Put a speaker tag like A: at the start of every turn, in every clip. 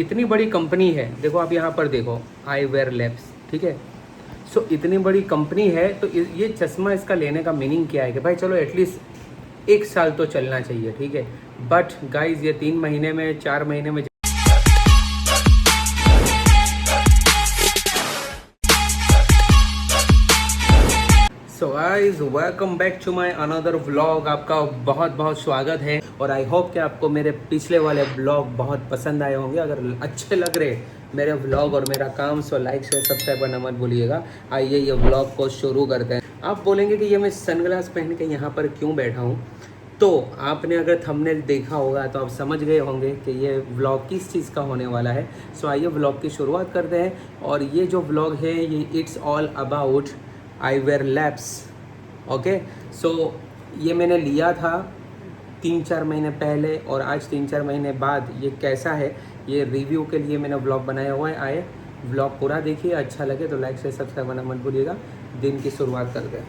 A: इतनी बड़ी कंपनी है, देखो आप यहाँ पर देखो आईवेयर लैब्स, ठीक है। सो इतनी बड़ी कंपनी है तो ये चश्मा इसका लेने का मीनिंग क्या है कि भाई चलो एटलीस्ट 1 साल तो चलना चाहिए, ठीक है। बट गाइज ये 3 महीने में 4 महीने में so guys welcome back to my another vlog. आपका बहुत बहुत स्वागत है और आई होप कि आपको मेरे पिछले वाले व्लॉग बहुत पसंद आए होंगे। अगर अच्छे लग रहे मेरे व्लॉग और मेरा काम सो लाइक शेयर सब्सक्राइब करना मत भूलिएगा। आइए ये व्लॉग को शुरू करते हैं। आप बोलेंगे कि ये मैं सनग्लास पहन के यहाँ पर क्यों बैठा हूँ, तो आपने अगर थंबनेल देखा होगा तो आप समझ गए होंगे कि ये व्लॉग किस चीज़ का होने वाला है। सो आइए व्लॉग की शुरुआत करते हैं। और ये जो व्लॉग है ये it's all about eyewear labs, okay. So ये मैंने लिया था 3-4 महीने पहले और आज 3-4 महीने बाद ये कैसा है ये रिव्यू के लिए मैंने व्लॉग बनाया हुआ है। आए व्लॉग पूरा देखिए, अच्छा लगे तो लाइक से सब्सक्राइब करना मत भूलिएगा। दिन की शुरुआत करते हैं।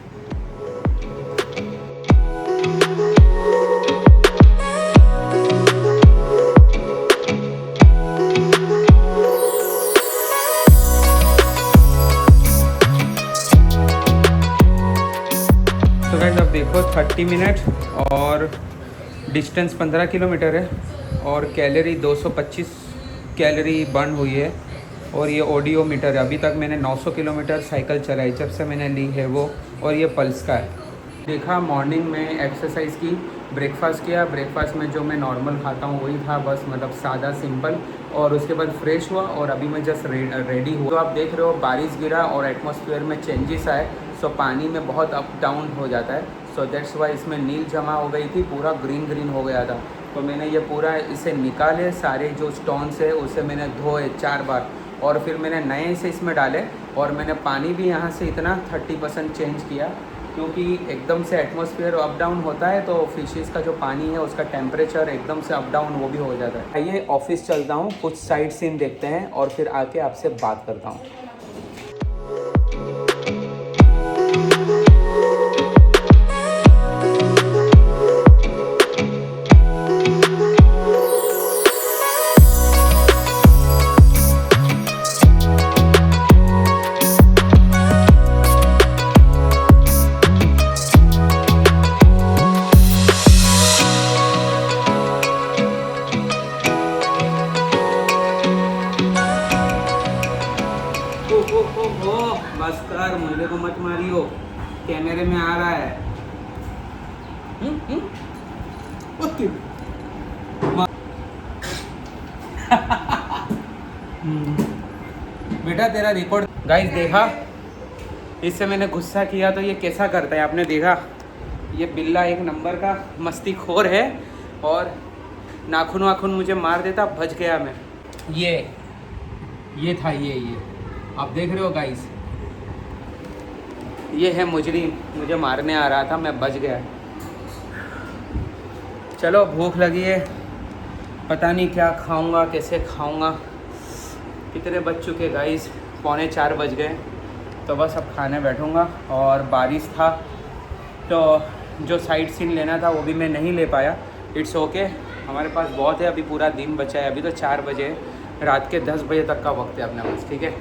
A: तो गाइस अब देखो 30 मिनट और डिस्टेंस 15 किलोमीटर है और कैलोरी 225 कैलोरी बर्न हुई है। और ये ऑडियो मीटर है। अभी तक मैंने 900 किलोमीटर साइकिल चलाई जब से मैंने ली है वो। और ये पल्स का है। देखा मॉर्निंग में एक्सरसाइज की, ब्रेकफास्ट किया। ब्रेकफास्ट में जो मैं नॉर्मल खाता हूँ वही था, बस मतलब सादा सिंपल। और उसके बाद फ्रेश हुआ और अभी मैं जस्ट रेडी हुआ। तो आप देख रहे हो बारिश गिरा और एटमॉस्फेयर में चेंजेस आए। सो पानी में बहुत अप डाउन हो जाता है। सो दैट्स वाई इसमें नील जमा हो गई थी, पूरा ग्रीन हो गया था। तो मैंने ये पूरा इसे निकाले, सारे जो स्टोन्स है उसे मैंने धोए 4 बार और फिर मैंने नए से इसमें डाले। और मैंने पानी भी यहाँ से इतना 30% चेंज किया क्योंकि एकदम से एटमॉस्फेयर अप डाउन होता है तो फिशेस का जो पानी है उसका टेम्परेचर एकदम से अप डाउन वो भी हो जाता है। आइए ऑफिस चलता हूँ, कुछ साइट सीन देखते हैं और फिर आके आपसे बात करता हूँ। बस कर, मुझे को मत मारियो, कैमरे में आ रहा है। बेटा तेरा रिकॉर्ड गाइस देखा, इससे मैंने गुस्सा किया तो ये कैसा करता है आपने देखा। ये बिल्ला एक नंबर का मस्ती खोर है और नाखून वाखून मुझे मार देता, बच गया मैं। ये था ये आप देख रहे हो गाइस, ये है मुजरिम, मुझे मारने आ रहा था, मैं बच गया। चलो भूख लगी है, पता नहीं क्या खाऊंगा, कैसे खाऊंगा। कितने बज चुके गाइस, 3:45 बज गए। तो बस अब खाने बैठूंगा। और बारिश था तो जो साइट सीन लेना था वो भी मैं नहीं ले पाया। इट्स ओके, हमारे पास बहुत है, अभी पूरा दिन बचा है। अभी तो 4 बजे है, रात के 10 बजे तक का वक्त है अपने पास, ठीक है।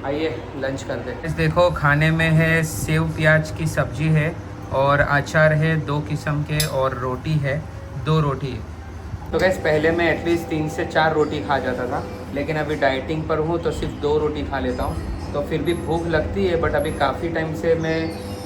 A: आइए लंच करते हैं। देखो खाने में है सेव प्याज की सब्जी है और अचार है 2 किस्म के और रोटी है, 2 रोटी है। तो गैस पहले मैं एटलीस्ट 3 से 4 रोटी खा जाता था, लेकिन अभी डाइटिंग पर हूँ तो सिर्फ 2 रोटी खा लेता हूँ। तो फिर भी भूख लगती है, बट अभी काफ़ी टाइम से मैं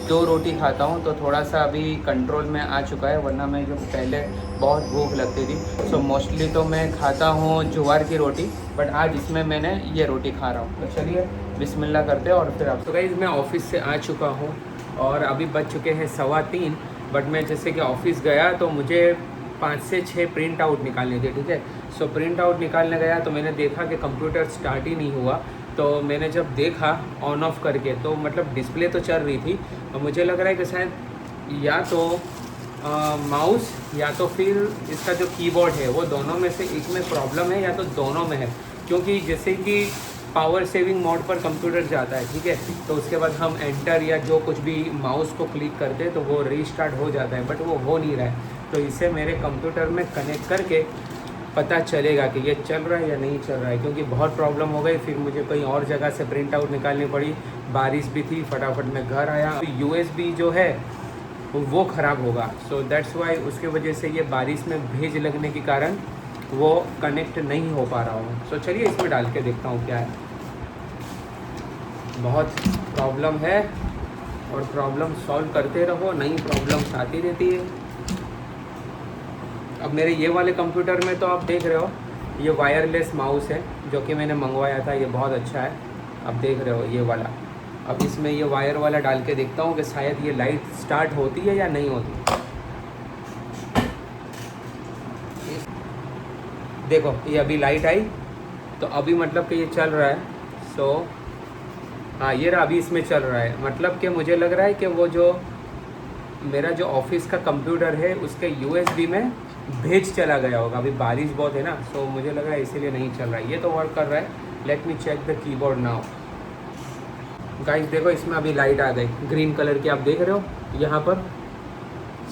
A: 2 रोटी खाता हूँ तो थोड़ा सा अभी कंट्रोल में आ चुका है, वरना मैं जो पहले बहुत भूख लगती थी। सो मोस्टली तो मैं खाता हूँ ज्वार की रोटी, बट आज इसमें मैंने ये रोटी खा रहा हूँ। तो चलिए बिस्मिल्लाह करते हैं और फिर आप। तो गाइस मैं ऑफिस से आ चुका हूँ और अभी बज चुके हैं 3:15। बट मैं जैसे कि ऑफिस गया तो मुझे 5 से 6 प्रिंट आउट निकालने थे, ठीक है। सो प्रिंट आउट निकालने गया तो मैंने देखा कि कंप्यूटर स्टार्ट ही नहीं हुआ। तो मैंने जब देखा ऑन ऑफ करके तो मतलब डिस्प्ले तो चल रही थी और मुझे लग रहा है कि शायद या तो माउस या तो फिर इसका जो कीबोर्ड है वो दोनों में से एक में प्रॉब्लम है या तो दोनों में है। क्योंकि जैसे कि पावर सेविंग मोड पर कंप्यूटर जाता है, ठीक है, तो उसके बाद हम एंटर या जो कुछ भी माउस को क्लिक करते हैं तो वो रीस्टार्ट हो जाता है, बट वो हो नहीं रहा है। तो इसे मेरे कंप्यूटर में कनेक्ट करके पता चलेगा कि ये चल रहा है या नहीं चल रहा है, क्योंकि बहुत प्रॉब्लम हो गई। फिर मुझे कहीं और जगह से प्रिंट आउट निकालनी पड़ी, बारिश भी थी, फटाफट मैं घर आया। USB जो है वो ख़राब होगा, सो दैट्स वाई उसके वजह से ये बारिश में भीज लगने के कारण वो कनेक्ट नहीं हो पा रहा हूँ। सो चलिए इसमें डाल के देखता हूँ क्या है। बहुत प्रॉब्लम है और प्रॉब्लम सॉल्व करते रहो, नई प्रॉब्लम्स आती रहती है। अब मेरे ये वाले कंप्यूटर में तो आप देख रहे हो ये वायरलेस माउस है जो कि मैंने मंगवाया था, ये बहुत अच्छा है। अब देख रहे हो ये वाला। अब इसमें ये वायर वाला डाल के देखता हूँ कि शायद ये लाइट स्टार्ट होती है या नहीं होती। देखो ये अभी लाइट आई, तो अभी मतलब कि ये चल रहा है। सो हाँ ये रहा, अभी इसमें चल रहा है। मतलब कि मुझे लग रहा है कि वो जो मेरा जो ऑफिस का कंप्यूटर है उसके USB में भेज चला गया होगा। अभी बारिश बहुत है ना, सो मुझे लग रहा है इसीलिए नहीं चल रहा है। ये तो वर्क कर रहा है। Let me check the keyboard now. Guys देखो इसमें अभी लाइट आ गई ग्रीन कलर की, आप देख रहे हो यहाँ पर।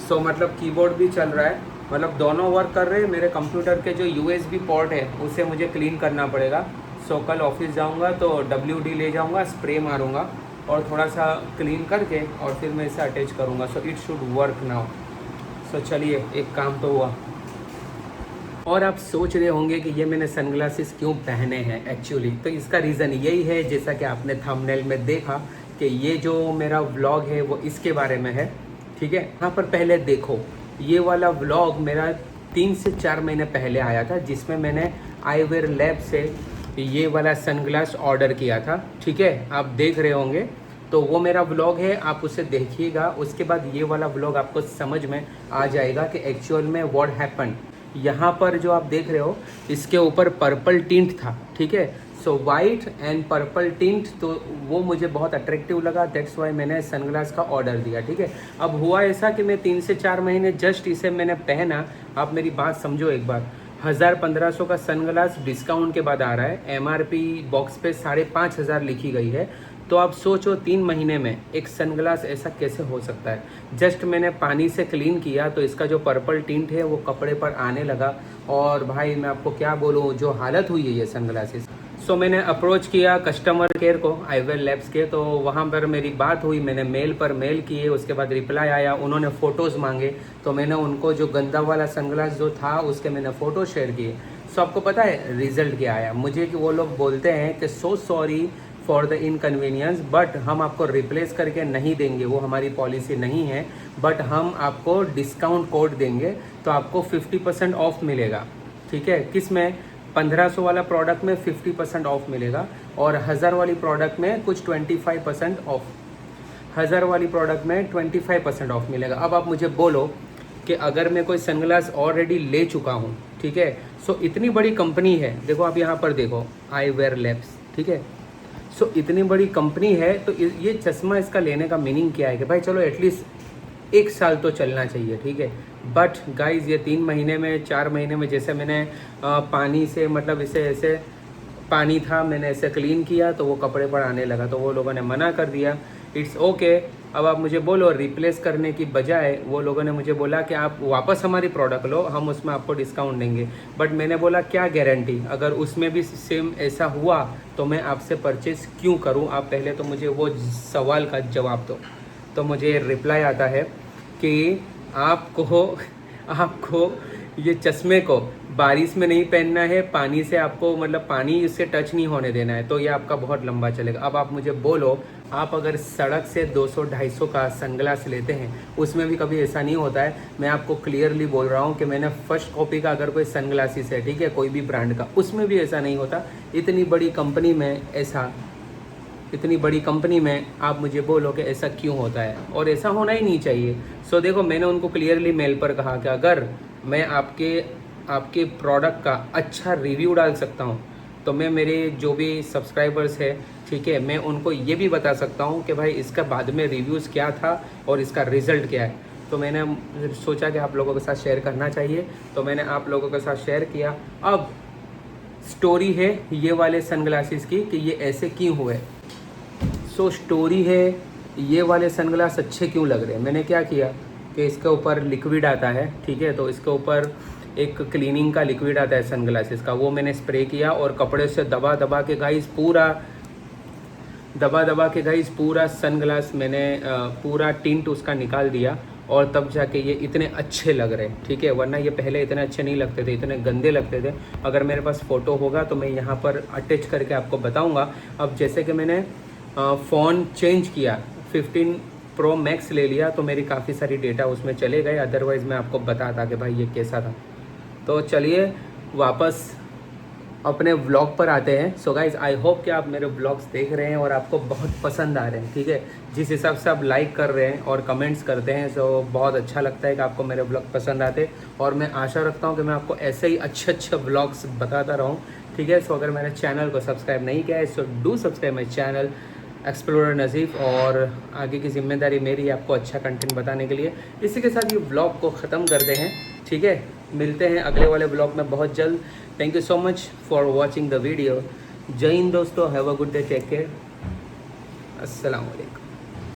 A: सो मतलब कीबोर्ड भी चल रहा है, मतलब दोनों वर्क कर रहे हैं। मेरे कंप्यूटर के जो USB पोर्ट है उसे मुझे क्लीन करना पड़ेगा। सो कल ऑफिस जाऊँगा तो WD ले जाऊँगा, स्प्रे मारूँगा और थोड़ा सा क्लीन करके और फिर मैं इसे अटैच करूँगा। So it should work now. So चलिए एक काम तो हुआ। और आप सोच रहे होंगे कि ये मैंने सनग्लासेस क्यों पहने हैं एक्चुअली, तो इसका रीज़न यही है, जैसा कि आपने थंबनेल में देखा कि ये जो मेरा व्लॉग है वो इसके बारे में है। ठीक है, यहाँ पर पहले देखो ये वाला व्लॉग मेरा 3 से 4 महीने पहले आया था, जिसमें मैंने आईवेयर लैब से ये वाला सनग्लास ऑर्डर किया था। ठीक है, आप देख रहे होंगे, तो वो मेरा व्लॉग है, आप उसे देखिएगा। उसके बाद ये वाला व्लॉग आपको समझ में आ जाएगा कि एक्चुअल में व्हाट हैपन। यहाँ पर जो आप देख रहे हो इसके ऊपर पर्पल टिंट था। ठीक है, so white and purple tint, तो वो मुझे बहुत अट्रैक्टिव लगा, दैट्स वाई मैंने सनग्लास का ऑर्डर दिया। ठीक है, अब हुआ ऐसा कि मैं 3 से 4 महीने जस्ट इसे मैंने पहना। आप मेरी बात समझो एक बार, 1000-1500 का सनग्लास डिस्काउंट के बाद आ रहा है। MRP बॉक्स पे 5500 लिखी गई है। तो आप सोचो 3 महीने में एक सनग्लास ऐसा कैसे हो सकता है। जस्ट मैंने पानी से क्लीन किया तो इसका जो पर्पल टिंट है वो कपड़े पर आने लगा, और भाई मैं आपको क्या बोलूँ, जो हालत हुई है ये सनग्लासेस। सो मैंने अप्रोच किया कस्टमर केयर को, आईवेयर लैब्स के, तो वहाँ पर मेरी बात हुई। मैंने मेल पर मेल किए, उसके बाद रिप्लाई आया, उन्होंने फ़ोटोज़ मांगे, तो मैंने उनको जो गंदा वाला सनग्लास जो था उसके मैंने फ़ोटो शेयर किए। सो आपको पता है रिज़ल्ट क्या आया मुझे, कि वो लोग बोलते हैं कि so sorry for the inconvenience, but हम आपको रिप्लेस करके नहीं देंगे, वो हमारी पॉलिसी नहीं है, बट हम आपको डिस्काउंट कोड देंगे, तो आपको 50% ऑफ मिलेगा। ठीक है, किस में, 1500 वाला प्रोडक्ट में 50% ऑफ मिलेगा, और 1000 वाली प्रोडक्ट में कुछ 25% ऑफ, 1000 वाली प्रोडक्ट में 25% ऑफ मिलेगा। अब आप मुझे बोलो कि अगर मैं कोई सनग्लास ऑलरेडी ले चुका हूँ, ठीक है, सो इतनी बड़ी कंपनी है, देखो आप यहाँ पर देखो आईवेयर लैब्स, ठीक है, सो इतनी बड़ी कंपनी है, तो ये चश्मा इसका लेने का मीनिंग क्या है कि भाई चलो एटलीस्ट 1 साल तो चलना चाहिए। ठीक है, बट गाइज ये 3 महीने में 4 महीने में, जैसे मैंने पानी से, मतलब इसे ऐसे पानी था, मैंने ऐसे क्लीन किया तो वो कपड़े पर आने लगा, तो वो लोगों ने मना कर दिया। It's okay. अब आप मुझे बोलो, रिप्लेस करने की बजाय वो लोगों ने मुझे बोला कि आप वापस हमारी प्रोडक्ट लो, हम उसमें आपको डिस्काउंट देंगे। बट मैंने बोला क्या गारंटी, अगर उसमें भी सेम ऐसा हुआ तो मैं आपसे परचेज़ क्यों करूं। आप पहले तो मुझे वो सवाल का जवाब दो। तो मुझे रिप्लाई आता है कि आपको ये चश्मे को बारिश में नहीं पहनना है, पानी से आपको, मतलब पानी इससे टच नहीं होने देना है, तो ये आपका बहुत लंबा चलेगा। अब आप मुझे बोलो, आप अगर सड़क से 200-250 का सनग्लास लेते हैं, उसमें भी कभी ऐसा नहीं होता है। मैं आपको क्लियरली बोल रहा हूँ कि मैंने फर्स्ट कॉपी का अगर कोई सनग्लासेस है, ठीक है, कोई भी ब्रांड का, उसमें भी ऐसा नहीं होता। इतनी बड़ी कंपनी में आप मुझे बोलो कि ऐसा क्यों होता है, और ऐसा होना ही नहीं चाहिए। सो देखो, मैंने उनको क्लियरली मेल पर कहा कि अगर मैं आपके प्रोडक्ट का अच्छा रिव्यू डाल सकता हूँ, तो मैं मेरे जो भी सब्सक्राइबर्स है, ठीक है, मैं उनको ये भी बता सकता हूँ कि भाई इसका बाद में रिव्यूज़ क्या था और इसका रिज़ल्ट क्या है। तो मैंने सोचा कि आप लोगों के साथ शेयर करना चाहिए, तो मैंने आप लोगों के साथ शेयर किया। अब स्टोरी है ये वाले सनग्लासेस की कि ये ऐसे क्यों हुए। सो स्टोरी है, ये वाले सनग्लास अच्छे क्यों लग रहे हैं। मैंने क्या किया कि इसके ऊपर लिक्विड आता है, ठीक है, तो इसके ऊपर एक क्लीनिंग का लिक्विड आता है सनग्लासेस का, वो मैंने स्प्रे किया और कपड़े से दबा दबा के गाइस पूरा सनग्लास मैंने पूरा टिंट उसका निकाल दिया और तब जाके ये इतने अच्छे लग रहे हैं, ठीक है। वरना ये पहले इतने अच्छे नहीं लगते थे, इतने गंदे लगते थे। अगर मेरे पास फ़ोटो होगा तो मैं यहाँ पर अटैच करके आपको बताऊँगा। अब जैसे कि मैंने फ़ोन चेंज किया, 15 प्रो मैक्स ले लिया, तो मेरी काफ़ी सारी डेटा उसमें चले गए, अदरवाइज़ मैं आपको बताता कि भाई ये कैसा था। तो चलिए वापस अपने व्लॉग पर आते हैं। सो गाइज आई होप कि आप मेरे व्लॉग्स देख रहे हैं और आपको बहुत पसंद आ रहे हैं, ठीक है। जिस हिसाब से आप लाइक कर रहे हैं और कमेंट्स करते हैं, सो बहुत अच्छा लगता है कि आपको मेरे व्लॉग पसंद आते, और मैं आशा रखता हूँ कि मैं आपको ऐसे ही अच्छे अच्छे व्लॉग्स बताता रहूँ, ठीक है। सो अगर मेरे चैनल को सब्सक्राइब नहीं किया है so do subscribe my channel explorer Nazeef, और आगे की जिम्मेदारी मेरी है आपको अच्छा कंटेंट बताने के लिए। इसी के साथ ये व्लॉग को ख़त्म करते हैं, ठीक है। मिलते हैं अगले वाले ब्लॉग में बहुत जल्द। Thank you so much for watching the video. जय हिंद दोस्तों, have a good day, take care, अस्सलाम वालेकुम।